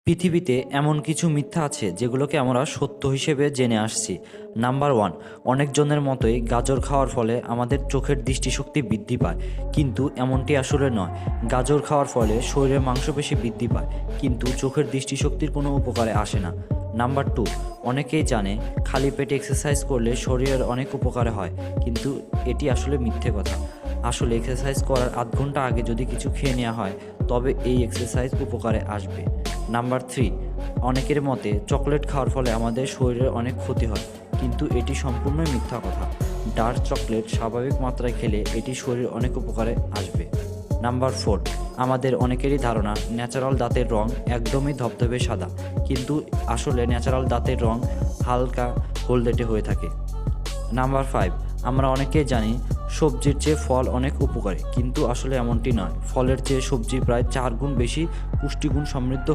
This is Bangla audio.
পৃথিবীতে এমন কিছু মিথ্যা আছে যেগুলোকে আমরা সত্য হিসেবে জেনে আসছি। নাম্বার ওয়ান, অনেকজনের মতোই গাজর খাওয়ার ফলে আমাদের চোখের দৃষ্টিশক্তি বৃদ্ধি পায়, কিন্তু এমনটি আসলে নয়। গাজর খাওয়ার ফলে শরীরে মাংসপেশি বৃদ্ধি পায়, কিন্তু চোখের দৃষ্টিশক্তির কোনো উপকারে আসে না। নাম্বার টু, অনেকেই জানে খালি পেটে এক্সারসাইজ করলে শরীরের অনেক উপকারে হয়, কিন্তু এটি আসলে মিথ্যে কথা। আসলে এক্সারসাইজ করার আধ ঘন্টা আগে যদি কিছু খেয়ে নেওয়া হয়, তবে এই এক্সারসাইজ উপকারে আসবে। নাম্বার থ্রি, অনেকের মতে চকলেট খাওয়ার ফলে আমাদের শরীরের অনেক ক্ষতি হয়, কিন্তু এটি সম্পূর্ণই মিথ্যা কথা। ডার্ক চকলেট স্বাভাবিক মাত্রায় খেলে এটি শরীর অনেক উপকারে আসবে। নাম্বার ফোর, আমাদের অনেকেরই ধারণা ন্যাচারাল দাঁতের রং একদমই ধবধবে সাদা, কিন্তু আসলে ন্যাচারাল দাঁতের রং হালকা হলদেটে হয়ে থাকে। নাম্বার ফাইভ, আমরা অনেকেই জানি সবজির চেয়ে ফল অনেক উপকারী, কিন্তু আসলে এমনটি নয়। ফলের চেয়ে সবজি প্রায় 4 গুণ বেশি পুষ্টিগুণ সমৃদ্ধ।